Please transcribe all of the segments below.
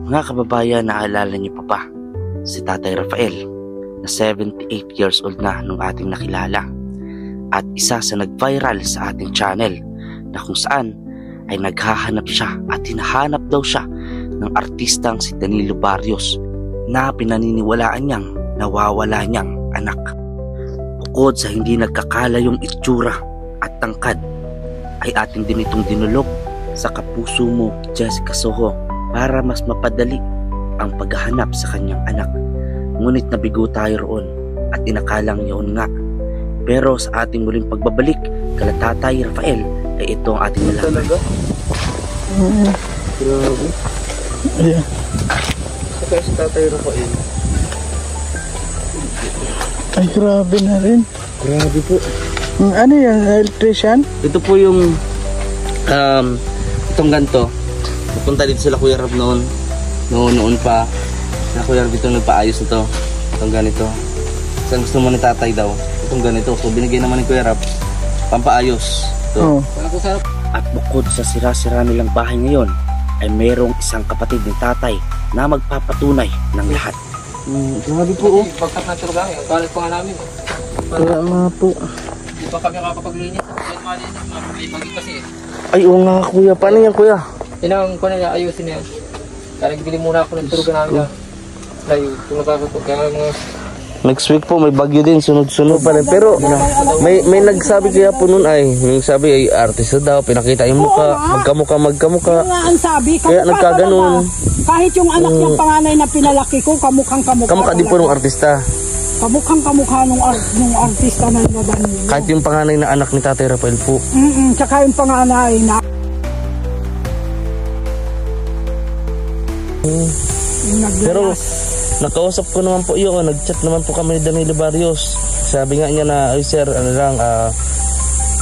Mga kababayan, naalala niyo pa ba si Tatay Rafael na 78 years old na nung ating nakilala at isa sa nag-viral sa ating channel na kung saan ay naghahanap siya at hinahanap daw siya ng artistang si Danilo Barrios na pinaniniwalaan niyang nawawala niyang anak. Bukod sa hindi nagkakalayong itsura at tangkad, ay ating din itong dinulog sa kapuso mo, Jessica Soho, para mas mapadali ang paghahanap sa kanyang anak. Ngunit nabigo tayo roon at inakalang yun nga. Pero sa ating muling pagbabalik kala Tatay Rafael ay ito ang ating nalaman. Talaga? Grabe. Ayan. Saka si Tatay Rafael. Ay, grabe na rin. Grabe po. Ano yan? Electrician? Ito po yung itong ganito. Napunta dito sila Kuya Rab noon pa. Na Kuya Rab itong nagpaayos nito. Itong ganito. Saan gusto mo ni Tatay daw? Itong ganito. So binigay naman ni Kuya Rab pampaayos. Ito. At bukod sa sira-sira nilang bahay ngayon, ay mayroong isang kapatid ni Tatay na magpapatunay ng lahat. Grabe po. Pagkat natural lang eh. Balik pa nga namin. Kaya nga po. Di ba kami kakapaglinis? Yan malinis. Maglipagin kasi eh. Ay, oo nga Kuya. Paano yan Kuya? Yan ang kung na ayusin na yan. Kaya nagbili muna ako ng turugan namin na. Layo. Kung nakakato. Kaya mga... Next week po may bagyo din, sunod-sunod pa rin. Pero may nagsabi kaya po nun ay, may sabi ay artista daw, pinakita yung muka, magkamukha. Nga ang sabi, kaya nagkaganon. Kahit yung anak niyang panganay na pinalaki ko, kamukhang-kamukha. Kamukha din po ng artista. Kamukhang-kamukha nung artista na Danilo. Kahit yung panganay na anak ni Tatay Rafael po. Tsaka yung panganay na... Pero nakausap ko naman po yun, nag-chat naman po kami ni Danilo Barrios. Sabi nga niya na, ay sir, ano lang,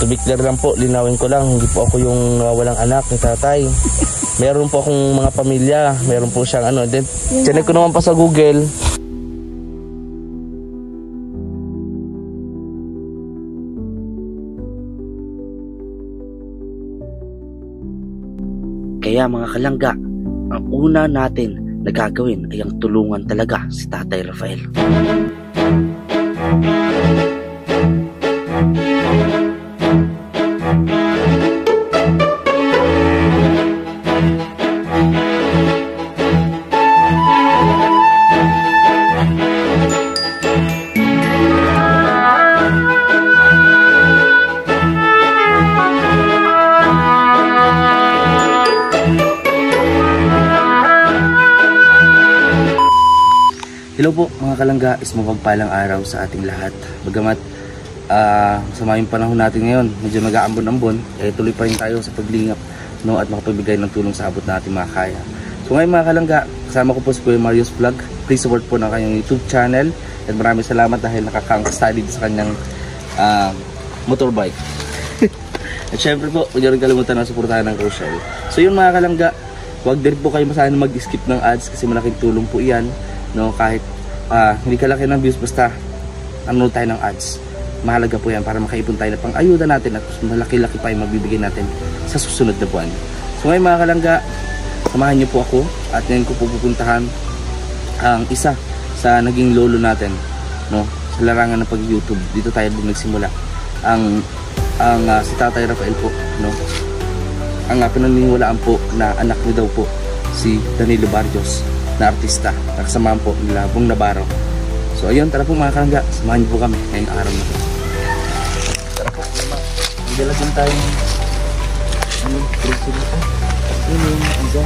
to be clear lang po, linawin ko lang, hindi po ako yung nawawalang anak ni Tatay. Meron po akong mga pamilya, meron po siyang ano, then chinek ko naman pa sa Google. Kaya mga kalangga, ang una natin na gagawin ay ang tulungan talaga si Tatay Rafael. Hello po mga kalangga, is mapagpalang araw sa ating lahat. Bagamat masama yung panahon natin ngayon, medyo nag-aambon-ambon, tuloy pa rin tayo sa paglingap, no, at makapagbigay ng tulong sa abot na ating mga kaya. So ngayon mga kalangga, kasama ko po si Kuya Mario's Vlog. Please support po ng kanyang YouTube channel at maraming salamat dahil nakaka-study sa kanyang motorbike. At syempre po, huwag rin kalimutan na suportahan ng Rochelle. So yun mga kalangga, huwag din po kayo masahan mag-skip ng ads kasi malaking tulong po iyan. No, kahit hindi kalaki ng views, basta ano tayo ng ads, mahalaga po yan para makaipon tayo na pang ayuda natin at malaki-laki pa yung mabibigay natin sa susunod na buwan. So ngayon mga kalangga, samahan niyo po ako at ngayon ko po pupuntahan ang isa sa naging lolo natin, no, sa larangan ng pag-YouTube. Dito tayo din nagsimula ang si Tatay Rafael po, no, ang pinaniniwalaan po na anak niya daw po si Danilo Barrios na artista, nakasamahan po nila Bong Navarro. So ayun, tara po mga kalangga, samahan niyo po kami ngayong araw na ito. Tara po, magdala din tayo ng preso nito. Ayun, isa.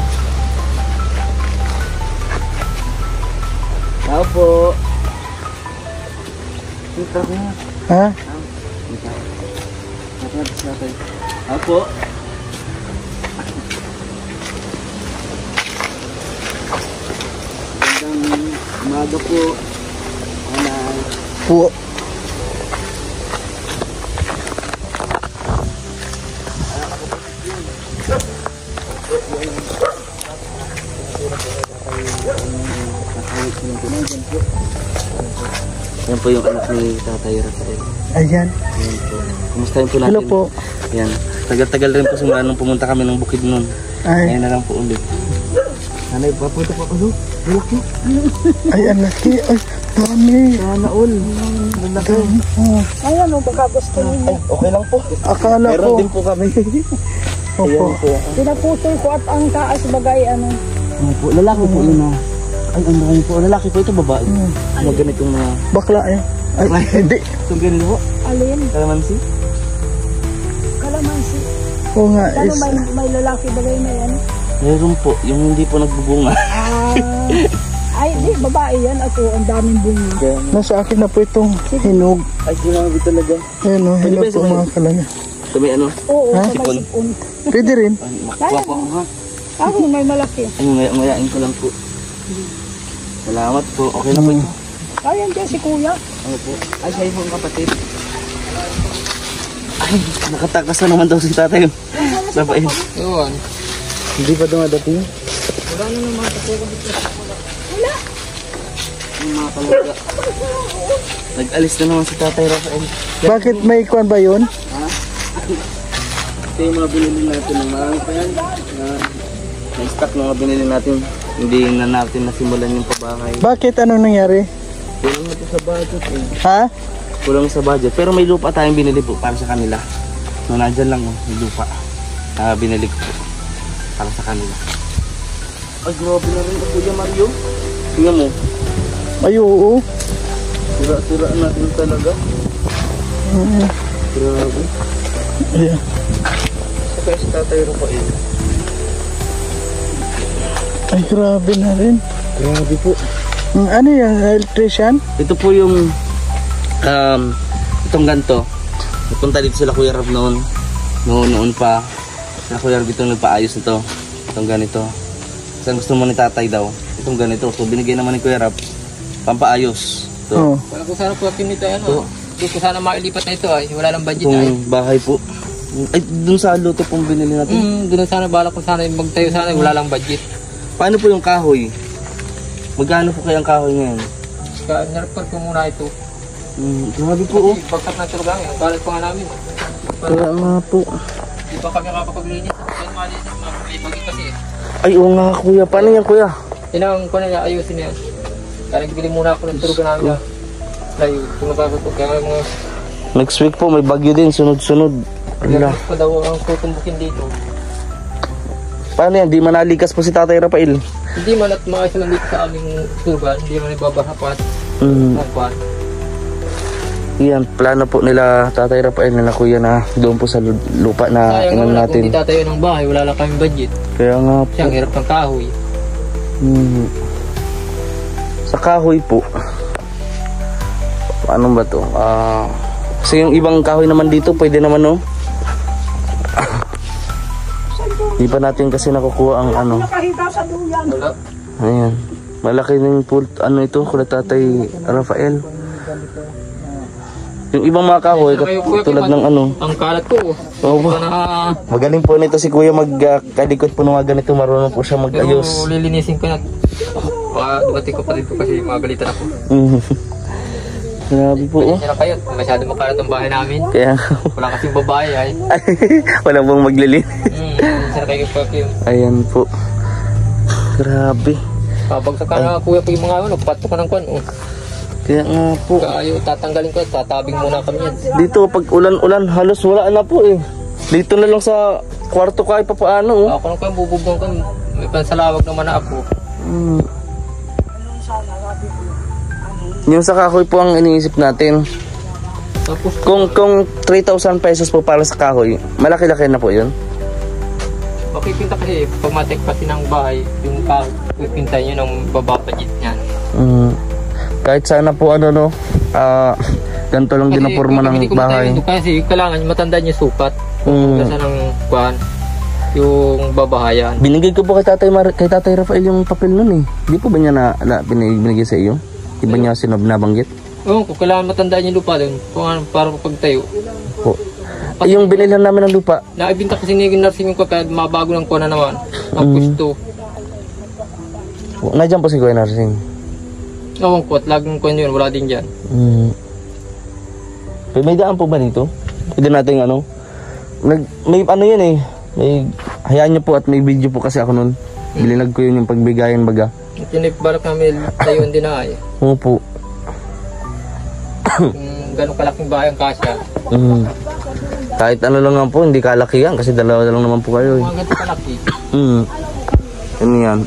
Tao po. Kita ko na. Ha? Kita. Natin natin. Tao po. Umaga po. Po. Yan po yung anak ni Tatay Rafael. Ayan. Yan po. Kumustahin po natin. Hello po. Yan. Tagal-tagal rin po simula nung pumunta kami ng bukid nun. Ay. Ngayon na lang po ulit. Nanay, papunta pa ano? Malaki. Ay, ang laki. Ay, dami. Sana all. Malaki. Ayan o, baka gusto ninyo. Okay lang po. Akala ko. Meron din po kami. Opo. Ayan po. Pinaputol ko at ang taas bagay ano. Ano po, lalaki po yun ah. Ay, ang dami po. Lalaki po ito, babae. Mga ganitong mga... Bakla eh. Ay, hindi. Itong ganito po. Alin? Kalamansi. Kalamansi. Oo nga. Ano may lalaki bagay na yan? Meron po, yung hindi po nagbubunga. Ay, di, babae yan. Ako, ang daming bunga. Nasa akin na po itong hinog. Ay, ginabi talaga. Ayun o, hinog po mga kalanga. Ito may ano? Oo, Ha? sa may Sipon. sipon. Pwede rin. Ay, makuha po ako ha. Ako, may malaki. Ay, ngayain ko lang po. Salamat po. Okay na po ito. Ayan dyan si kuya. Ano po? Ay, siya yung kapatid. Ay, nakatakas na naman daw si tatay. Sabain. Yun. Hindi pa dumadating. Wala na naman ako dito. Yung mga kalangga. Nag-alis na naman si tatay Rafael. Bakit may kwan ba yun? Ito yung mga binili natin. Marami pa yan. Na stock na mga binili natin. Hindi na natin nasimulan yung pabahay. Bakit? Ano nangyari? Kulang na po sa budget eh. Ha? Kulang sa budget. Pero may lupa tayong binili po para sa kanila. No, nandyan lang oh, may lupa. Binili ko po para sa kanila. Ay, grabe na rin ako Kuya Mario. Tingnan mo. Ay, oo. Sira-sira natin talaga. Grabe. Ayan. Saka si tatay Rafael. Ay, grabe na rin. Grabe po. Ano yan? Electrician? Ito po yung itong ganto. Napunta dito sila Kuya Rab noon pa. Sila Kuya Rab ito nagpaayos nito. Itong ganito. Kasi gusto mo ni tatay daw. Itong ganito. So binigay naman ni Kuya Rab pampaayos. Oo. Wala ko sana po nito ano. Hindi ko sana mailipat na ito ay. Wala lang budget ay. Itong bahay po. Ay, dun sa luto pong binili natin. Doon sana bala ko sana magtayo sana wala lang budget. Paano po yung kahoy? Magkano po kayang kahoy ngayon? Kaya nireport ko muna ito. Grabe po oh. Bagsak na ito lang. Ang galit pa nga namin. Kaya nga po. Di ba kami nakapaglinis? Yan malinis ang mga bagay kasi. Ay, oo nga kuya. Paano yan kuya? Yan ang kung na ayusin niya. Kaya nagbili muna ako ng turugan namin na layo. Kung nakakatok. Kaya mga... Next week po may bagyo din. Sunod-sunod. Ala. pa daw ang tutumbukin dito. Paano yan? Di manalikas po si tatay Rafael. Hindi man at mga isang dito sa aming turugan. Hindi man ibabahapat. Magpan. Yan, plano po nila tatay Rafael nila kuya na doon po sa lupa na Sayang inan wala kung natin. di tatayo ng bahay. Wala lang kaming budget. Kaya nga po. Siyang hirap ng kahoy. Sa kahoy po. Paano ba to? Kasi yung ibang kahoy naman dito pwede naman no. Di pa natin kasi nakukuha ang ano. Nakahiga sa duyan. Wala. Ayan. Malaki ng ano ito kula tatay Rafael. Yung ibang mga kahoy tulad ng ano. Ang kalat ko. Oh, Na, magaling po nito si kuya magkalikot po ng mga ganito. Marunong po siya pero mag-ayos. lilinisin ko na. Dumating ko pa dito kasi magalitan ako. Grabe po oh. Kaya kayo. Masyado makalat ang bahay namin. Kaya Wala kasing babae ay. wala pong maglilin. Sana kayo pa kayo. Ayan po. Grabe. Pabagsak ka na kuya ko yung mga ano. Patok ka ng kwan. Oh. Kaya nga po. Kaya tatanggalin ko. Tatabing muna kami yan. Dito pag ulan-ulan halos wala na po eh. Dito na lang sa kwarto kahit pa paano oh. Ako lang ko yung bububong ko. May pansalawag naman na ako. Yung sa kahoy po ang iniisip natin. Tapos Kung 3,000 pesos po para sa kahoy, malaki-laki na po yun. makipinta kasi pag matek pati ng bahay, yung pipinta nyo ng bababadget niyan. Kahit sana po ano no, ganito lang din ang forma ng bahay. Kasi kailangan matandaan yung sukat. Kasi ng kuhan, yung babahayan. Binigay ko po kay Tatay Rafael yung papel nun eh. Di po ba niya binigay sa iyo? Di ba niya nabanggit? Oo, kung kailangan matandaan yung lupa doon, para pagtayo. Po. Ay, yung binilhan namin ng lupa. Naibinta kasi ni nursing ko kaya mabago ng kuha na naman. Ang gusto. Nandiyan po si Kuya Narsing. Ewan ko at laging kuha yun, wala din dyan. May daan po ba dito? Pwede natin ano? May ano yun eh. May, hayaan nyo po at may video po kasi ako nun. Bilinag ko yun yung pagbigayan baga. At yun balak namin tayo din na ay. Opo. Kung ganun kalaking bahay ang kasya. Kahit ano lang naman po, hindi kalakihan kasi dalawa lang naman po kayo. Mga ganito kalaki. Ano yan?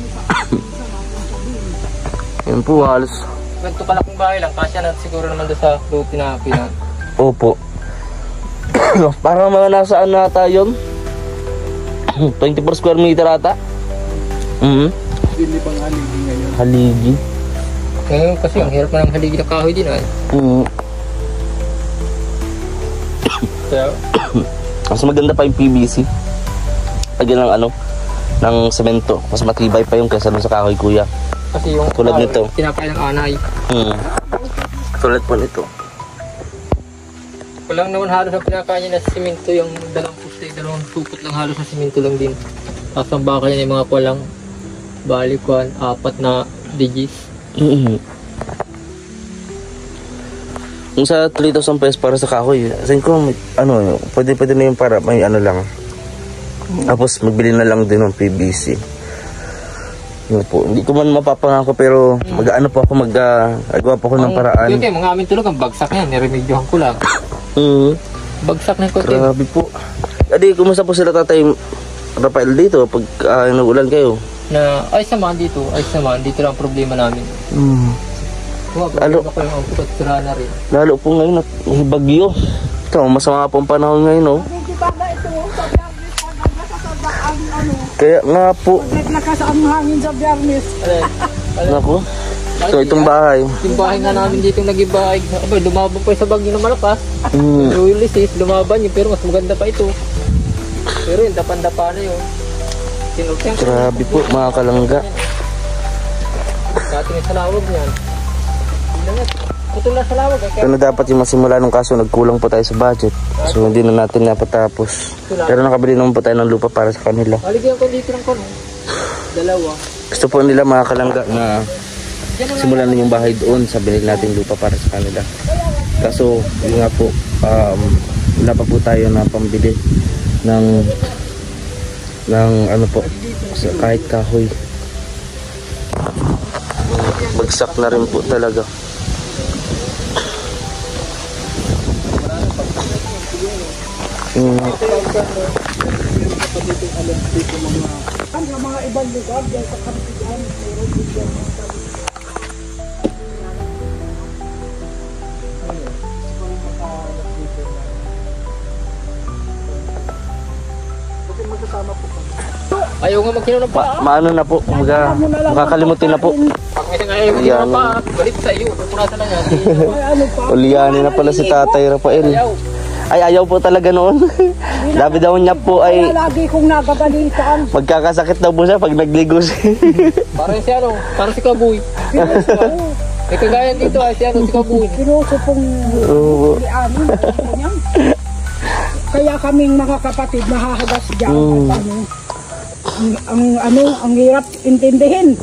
Yan po halos. Ganito kalaking bahay lang, kasya na siguro naman doon sa fruity na pinan. Opo. Parang mga nasaan na tayo? 24 square meter ata? Bili pang haligi ngayon. Haligi. Ngayon kasi ang hirap na ng haligi ng kahoy din ay. Kaya, Mas maganda pa yung PVC. Lagyan ng ano, ng semento. Mas matibay pa yung kaysa sa kahoy, kuya. kasi yung Tulad nito. tinapay ng anay. Tulad po nito. Walang naman halos ang pinakain niya na simento, yung dalawang puste, dalawang supot lang halos na simento lang din. Tapos ang baka niya yung mga kuwalang balikuan, 4 na digis. Kung sa 3,000 pesos para sa kahoy, sabi ko, ano, pwede na yung para may ano lang. Tapos magbili na lang din ng PVC. Yun po. Hindi ko man mapapangako pero mag-ano po ako, magawa po ako ng paraan. Okay, mga amin tulog ang bagsak yan, niremedyohan ko lang. Bagsak na yung kote. Grabe po. Adi, kumusta po sila Tatay Rafael dito pag nag-ulan kayo? Na ay naman dito, dito lang ang problema namin. Problema ko yung angkot at sira na rin. Lalo po ngayon at may bagyo. Ito, masama po ang panahon ngayon, no? Kaya nga po. Naglakas ang hangin sa biyernes. Naku. Ito, itong bahay. Yung bahay nga namin dito nag-ibahay. Abay, lumaban pa sa bagyo na malakas. Ulysses, lumaban yun, pero mas maganda pa ito. Pero yung dapan-dapa na yun. Grabe po, mga kalangga. Kating sa lawag niyan. Putol na sa lawag. Ito na dapat yung masimula nung kaso, nagkulang po tayo sa budget. So hindi na natin napatapos. Pero nakabili naman po tayo ng lupa para sa kanila. Haligyan ko dito ng kono. Dalawa. Gusto po nila mga kalangga na simulan na yung bahay doon sa binili natin lupa para sa kanila. Kaso yun nga po, wala pa po tayo na pambili ng ano po, kahit kahoy. Bagsak na rin po talaga. Ang mga ibang lugar dyan sa Kapitan, meron din dyan. Ayaw nga magkino ng paa. Maano na po, makakalimutin na po. Pag may ayaw magkino ng paa, galit sa iyo. Pupunatan na yan. Ulianin na pala si Tatay Rafael. Ay, ayaw po talaga noon. Labi daw niya po ay Lagi kong nagagalitan. magkakasakit daw po siya pag nagligo siya. Parang si ano, parang si Kabuy. May kagayan dito ay si ano, si Kabuy. Pinuso pong lianin. Kaya kaming mga kapatid nahahagas dyan. Ang hirap intindihin.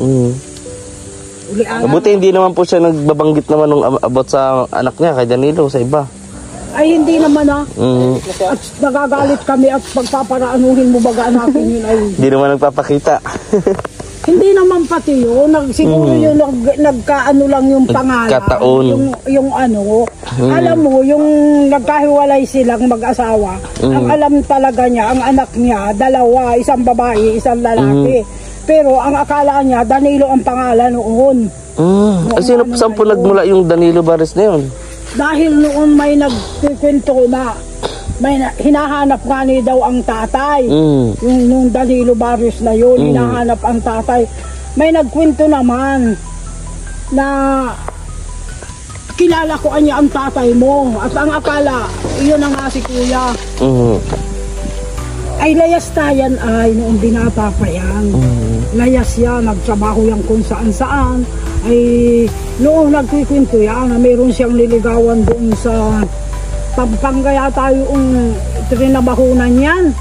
Mabuti hindi naman po siya nagbabanggit naman nung about sa anak niya kay Danilo sa iba. Ay hindi naman At nagagalit kami at pagpaparaanuhin mo baga natin yun ay. Hindi naman nagpapakita. Hindi naman pati yun. Siguro yung nagkaano lang yung pangalan. Kataon. Yung ano. Alam mo, yung nagkahiwalay silang mag-asawa. Ang alam talaga niya, ang anak niya, 2, isang babae, isang lalaki. Pero ang akala niya, Danilo ang pangalan noon. Saan po nagmula yung Danilo Bares na yun? Dahil noon may nagkikwento na may hinahanap nga ni daw ang tatay. Yung nung Danilo Barrios na yun, hinahanap ang tatay. May nagkwento naman na kilala ko niya ang tatay mo. At ang akala, yun ang nga si kuya. Ay layas tayan ay noong binata pa yan. Layas yan, nagtrabaho yan kung saan-saan. Ay noong nagkikwento yan na meron siyang liligawan doon sa Pampanga tayo trinabahunan yan.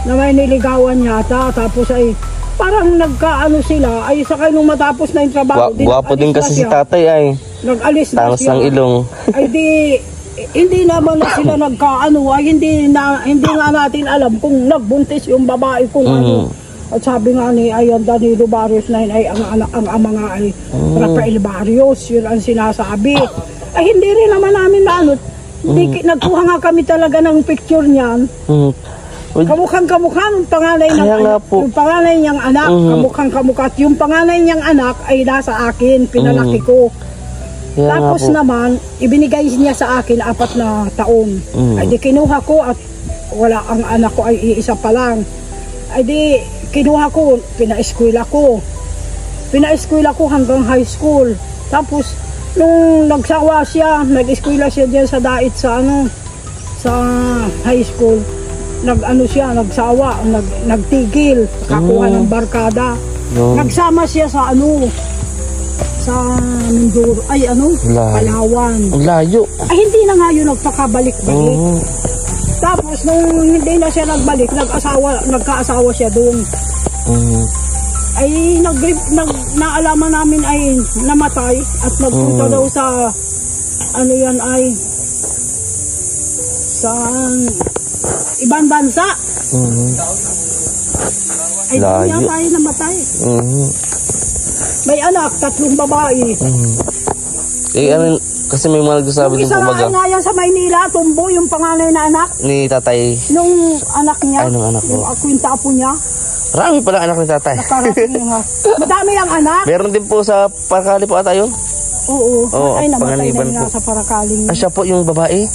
Na may niligawan yata. Tapos ay parang nagkaano sila. Ay sakay nung matapos na yung trabaho. Gwapo din kasi si tatay ay. Nag-alis na Tangos siya. ng ilong. Ay hindi naman na sila nagkaano. Ay hindi nga natin alam kung nagbuntis yung babae kung ano. At sabi nga ni ayan Danilo Barrios na yun ay ang ama nga ay Rafael Barrios, yun ang sinasabi. Ay hindi rin naman namin na ano, nagkuha nga kami talaga ng picture niyan. Kamukhang ng panganay ng anak, yung panganay niyang anak, kamukhang at yung panganay niyang anak ay nasa akin, pinalaki ko. Tapos naman, ibinigay niya sa akin 4 na taon. Ay di kinuha ko at wala, ang anak ko ay iisa pa lang. Ay di kinuha ko, pina-eskwela ko hanggang high school. Tapos nung nagsawa siya, nag-eskwela siya diyan sa Dait sa sa high school. Nagsawa, nagtigil, kakuha ng barkada. Nagsama siya sa sa Mindoro, Palawan. Layo. Ay hindi na nga yun nagpakabalik-balik. Tapos nung hindi na siya nagbalik, nagkaasawa siya doon. Ay naalaman namin ay namatay at nagpunta daw sa sa ibang bansa. Ay doon niya tayo namatay. May anak, 3 babae. Kasi may mga nagsasabi din po Isa nga yan sa Maynila, Tumbo, yung panganay na anak. ni tatay. Nung anak niya, nung anak mo. yung apo niya. Marami pala anak ni tatay. Madami ang anak. Meron din po sa Parakali po ata yun? Oo. Ay, namatay panganiban na nga po. sa Parakaling. Siya po yung babae?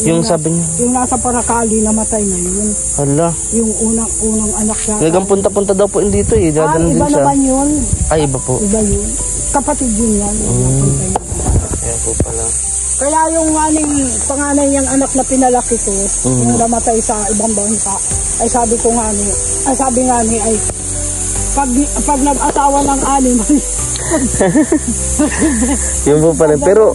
Yung sabi niya? Yung nasa Parakali, namatay na yun. Hala. Yung unang anak niya. Nagang punta-punta daw po dito eh. Iba naman yun. Ay, iba po. Iba yun. Kapatid yun yan. Kaya po pala. Kaya yung panganay niyang anak na pinalaki ko, yung namatay sa ibang bansa, ay sabi nga ni, pag nag-asawa ng 6, yun po pala. Pero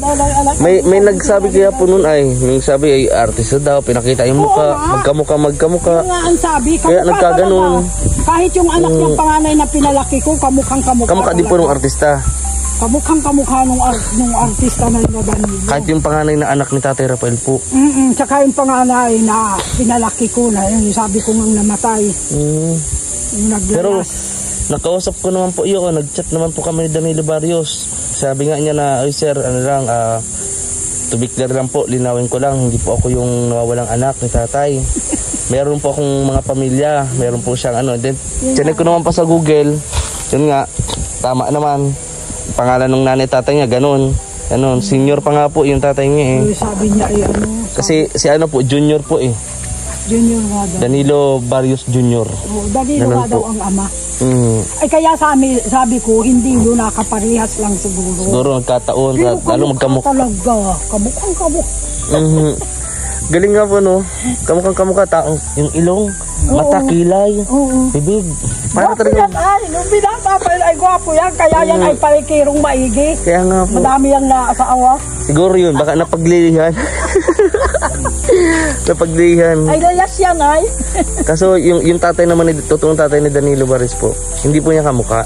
may nagsabi kaya po nun may sabi ay artista daw, pinakita yung mukha, magkamukha. Yung nga ang sabi, kaya nagkaganon. Kahit yung anak ng panganay na pinalaki ko, kamukhang kamukha din po ng artista. Kamukhang nung artista na Danilo. Kahit yung panganay na anak ni Tatay Rafael po. Tsaka yung panganay na pinalaki ko na yun, sabi ko nang namatay. Pero nakausap ko naman po yun, nag-chat naman po kami ni Danilo Barrios. Sabi nga niya na, ay sir, to be clear lang po, linawin ko lang, hindi po ako yung nawawalang anak ni tatay. Meron po akong mga pamilya, meron po siyang then chinek ko naman pa sa Google, yun nga, tama naman. Pangalan ng nanay tatay niya, ganun, senior pa nga po yung tatay niya eh. Sabi niya ay kasi si po, junior po eh. Junior nga daw. Danilo Barrios Junior. Danilo nga daw ang ama. Ay kaya sabi ko, hindi yun nakaparehas lang siguro. Siguro nagkataon, lalo magkamukha. Talaga, kamukhang. Galing nga po kamukha taong yung ilong, mata, kilay, bibig. Para talaga. Nung binata pa ay gwapo yan, kaya yan ay palikirong maigi. Kaya nga po. Madami yang naasawa. Siguro yun, baka napaglihan. Napaglihan. Ay layas yan ay. Kaso yung tatay naman, totoong tatay ni Danilo Barrios po, hindi po niya kamukha.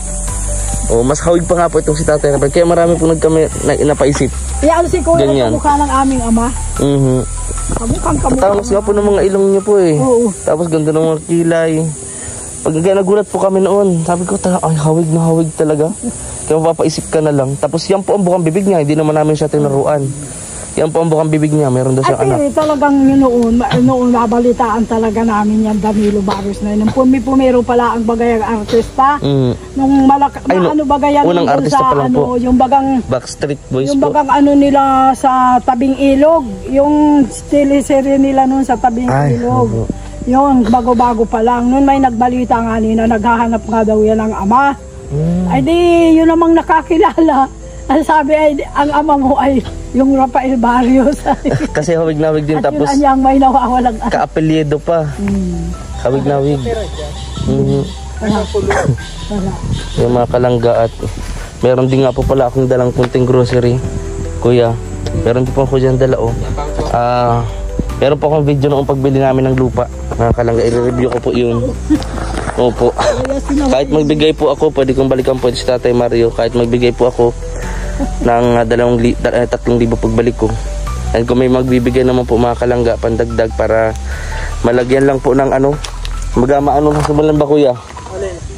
Mas hawig pa nga po itong si Tatay Rafael. Kaya marami po napaisip. Yan si Kuya, kamukha ng aming ama. Kamukhang. Tapos nga po ng mga ilong niyo po eh. Tapos ganda ng mga kilay. Pag nagulat po kami noon, sabi ko ay hawig na hawig talaga. Kaya mapapaisip ka na lang. Tapos yan po ang bukang bibig niya, hindi naman namin siya tinaruan. Yan po ang bukang bibig niya, meron daw siyang anak. At talagang noon nabalitaan talaga namin yan Danilo Barrios na yun. Pumero pala ang bagayang artista. Nung bagayan unang artista pa lang po. Yung bagang Backstreet Boys yung po. Bagang nila sa Tabing Ilog, yung teleserye nila noon sa Tabing Ilog. Yung bago-bago pa lang. Noon may nagbalita nga nina, naghahanap nga daw yan ang ama. Ay di, yun namang nakakilala. Ang sabi ay, ang ama mo ay yung Rafael Barrios. Kasi hawig na hawig din. At tapos yun anyang may nawawalang ka-apelyedo pa. Hawig na hawig. Yung mga kalangga at meron din nga po pala akong dalang kunting grocery. Kuya, meron din po ako dyan dala meron po akong video noong pagbili namin ng lupa. Mga kalangga, i-review ko po yun. Opo. Kahit magbigay po ako, pwede kong balikan po si Tatay Mario. Kahit magbigay po ako ng 3,000 pagbalik ko. And kung may magbibigay naman po mga kalangga, pandagdag para malagyan lang po ng Maano sa bulan ba kuya?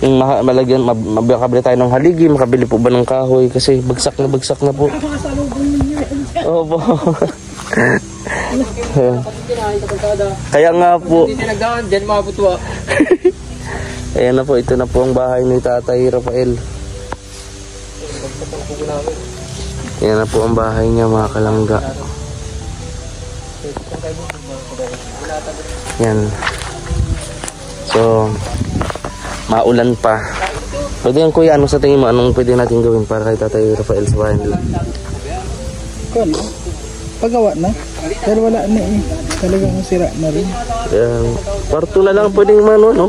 Yung malagyan, makabili tayo ng haligi, makabili po ba ng kahoy kasi bagsak na po. Oo po. Kaya nga po. Ayan na po, ito na po ang bahay ni Tatay Rafael. Ayan na po ang bahay niya mga kalangga. Yan. So, maulan pa. Pwede yan kuya, ano sa tingin mo? Anong pwede natin gawin para kay Tatay Rafael sa bahay nila? Pagawa na. Pero wala na eh. Talagang sira na rin. Kwarto na lang pwedeng mano, no?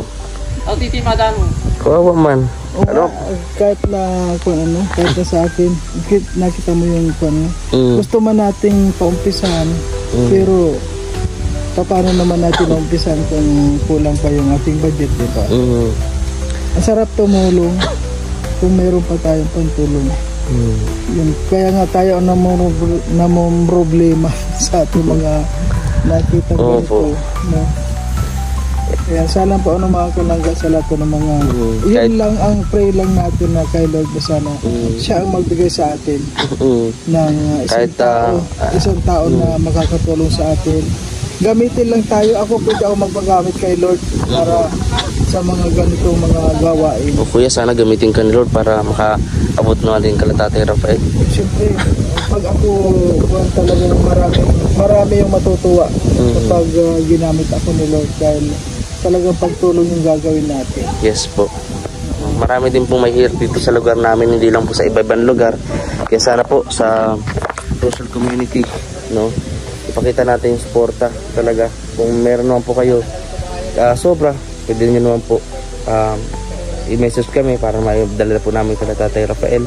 Kawawa man. Ano? Kahit na kung ano, kahit na sa akin, nakita mo yung ano. Gusto man nating paumpisahan, pero paano naman natin paumpisahan kung kulang pa yung ating budget, di ba? Ang sarap tumulong kung mayroon pa tayong pantulong. Yun. Kaya nga tayo ang namong problema sa ating mga nakita ganito. No? Kaya sana po mga kalangga sa lahat ng mga yun lang ang pray lang natin na kay Lord na sana siya ang magbigay sa atin ng isang tao na makakatulong sa atin. Gamitin lang tayo. Ako pwede ako magpagamit kay Lord para sa mga ganitong mga gawain. O kuya, sana gamitin ka ni Lord para makaabot na din kay Tatay Rafael. Siyempre, pag ako talagang marami yung matutuwa kapag ginamit ako ni Lord dahil talagang pagtulong yung gagawin natin. Yes po. Marami din pong mahirap dito sa lugar namin, hindi lang po sa iba-ibang lugar. Kaya sana po sa social community, no? Ipakita natin yung suporta talaga. Kung meron naman po kayo sobra, pwede nyo naman po i-message kami para maidala po namin kay Tatay Rafael.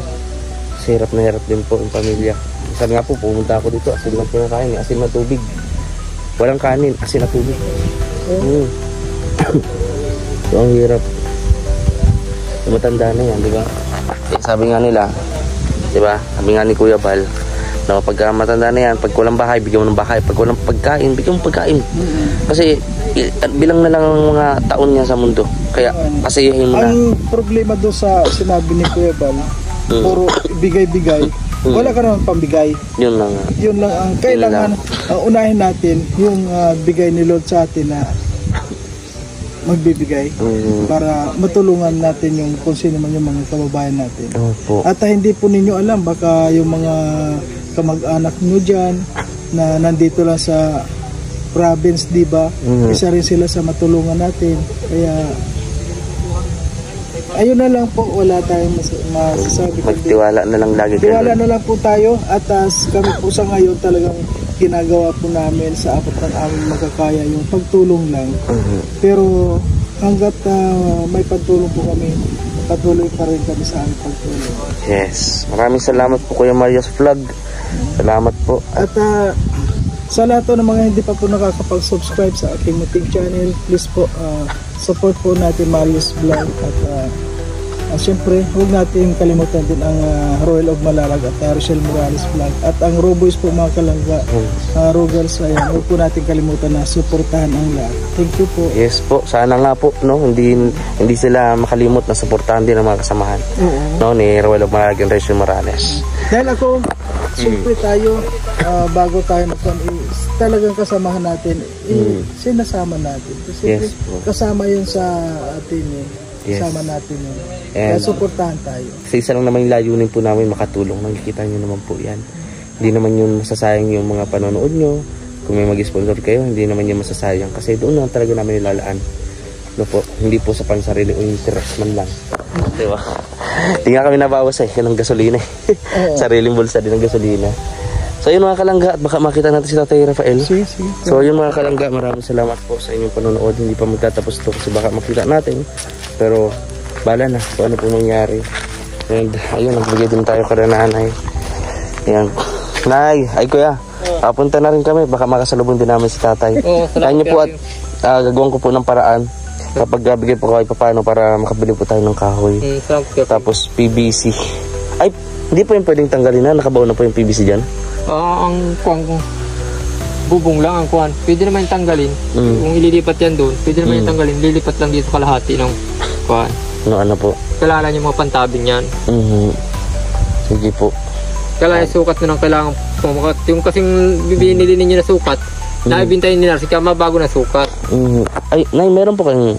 Kasi hirap na hirap din po yung pamilya. Sabi nga po, pumunta ako dito, asin lang po na kain, asin na tubig. Walang kanin, asin na tubig. So ang hirap. Matanda na yan, di ba? Sabi nga nila, di ba? Sabi nga ni Kuya Bal, na pag matanda na yan, pag walang bahay, bigyan mo ng bahay. Pag walang pagkain, bigyan mo pagkain. Kasi bilang na lang ang mga taon niya sa mundo. Kaya pasayahin mo na. Ang problema doon sa sinabi ni Kuya Bal, puro bigay-bigay. Wala ka naman pambigay. Yun lang. Yun lang ang kailangan. Unahin natin yung bigay ni Lord sa atin na magbibigay para matulungan natin yung kung sino man yung mga kababayan natin. At hindi po ninyo alam, baka yung mga kamag-anak nyo dyan na nandito lang sa province, di ba? Isa rin sila sa matulungan natin. Kaya ayun na lang po, wala tayong masasabi. Magtiwala na lang lagi. Tiwala na lang po tayo at kami po sa ngayon talagang ginagawa po namin sa abot ng aming makakaya yung pagtulong lang. Pero hanggat may pagtulong po kami, patuloy pa rin kami sa aming pagtulong. Yes. Maraming salamat po Kuya Marius Vlog. Salamat po. At sa lahat ng mga hindi pa po nakakapag-subscribe sa aking munting channel, please po support po natin Marius Vlog. At siyempre, huwag natin kalimutan din ang Royal of Malalag at Rochelle Morales Vlog. At ang Roboys po mga kalangga, Rogers, ayan, huwag po natin kalimutan na suportahan ang lahat. Thank you po. Yes po, sana nga po, no, hindi sila makalimot na suportahan din ang mga kasamahan. No, ni Royal of Malalag and Rochelle Morales. Dahil ako, siyempre tayo, bago tayo talagang kasamahan natin, sinasama natin. Kasi kasama yun sa atin kasama natin yun. Kaya suportahan tayo. Sa isa lang naman yung layunin po namin makatulong. Nakikita nyo naman po yan. Hindi naman yun masasayang yung mga panonood nyo. Kung may mag-sponsor kayo, hindi naman yun masasayang. Kasi doon lang talaga namin nilalaan. No po, hindi po sa pansarili o interest man lang. Diba? Hindi nga kami nabawas ng gasolina. Sariling bulsa din ng gasolina. So yun mga kalangga, at baka makita natin si Tatay Rafael. So yun mga kalangga, maraming salamat po sa inyong panonood. Hindi pa magtatapos to kasi baka makita natin. Pero bala na kung ano po nangyari. And ayun, nagbigay din tayo kada nanay. Ayan. Nay, ay kuya, papunta na rin kami. Baka makasalubong din namin si Tatay. Kaya niyo po at gagawin ko po ng paraan. Kapag bigay po kayo paano para makabili po tayo ng kahoy. Tapos PVC. Ay, hindi po yung pwedeng tanggalin na. Nakabaon na po yung PVC dyan. Ang bubong lang ang kuhan. Pwede naman yung tanggalin. Kung ililipat yan doon, pwede naman yung tanggalin. Lilipat lang dito kalahati ng kuhan. Ano po? Kailangan yung mga pantabing yan. Sige po. Kailangan yung sukat mo nang kailangan pumakat. Yung kasing binili ninyo na sukat, naibintayin nila si Kama bago na sukat. Ay, Nay, meron po kayong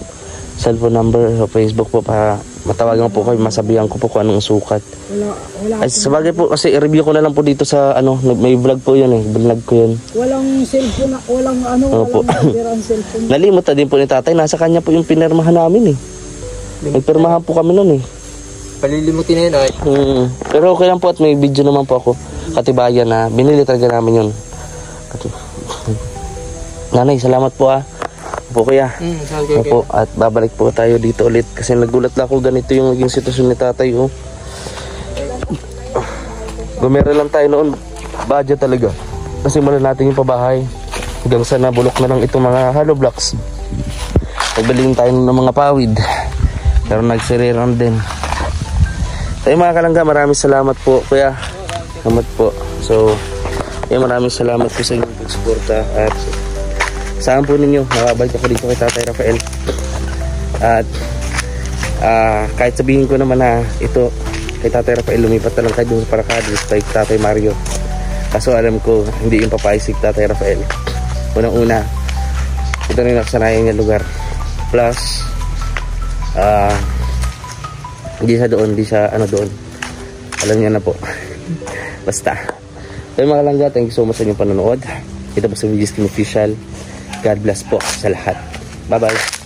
cellphone number sa Facebook po para matawagan po kayo, masabihan ko po kung anong sukat. Wala. Ay, sabagay po kasi i-review ko na lang po dito sa may vlog po yun vlog ko yun. Walang cellphone, walang walang cellphone. Nalimot na din po ni tatay, nasa kanya po yung pinirmahan namin Nagpirmahan po kami nun Palilimutin na yun ay. Pero okay lang po at may video naman po ako, katibayan na binili talaga namin yun. Nanay, salamat po po kuya. Opo, at babalik po tayo dito ulit kasi nagulat lang ako ganito yung naging sitwasyon ni tatay Gumera lang tayo noon, budget talaga kasi mula natin yung pabahay hanggang sa nabulok na lang itong mga hollow blocks. Nagbilin tayo ng mga pawid pero nagsiriran din tayo mga kalangga. Maraming salamat po kuya, salamat po. So maraming salamat po sa inyong pagsuporta at saan po ninyo makabalik ako dito kay Tatay Rafael. At kahit sabihin ko naman na ito kay Tatay Rafael, lumipat na lang kayo dun sa Paracadis kay Tatay Mario, kaso alam ko hindi yung papaisig Tatay Rafael. Unang una, ito na yung nakasanayan niya lugar, plus hindi siya doon, hindi siya doon, alam niya na po. Basta tayo mga kalangga, thank you so much sa inyong panonood. Ito po sa VG's Team Official. God bless po sa lahat. Bye bye.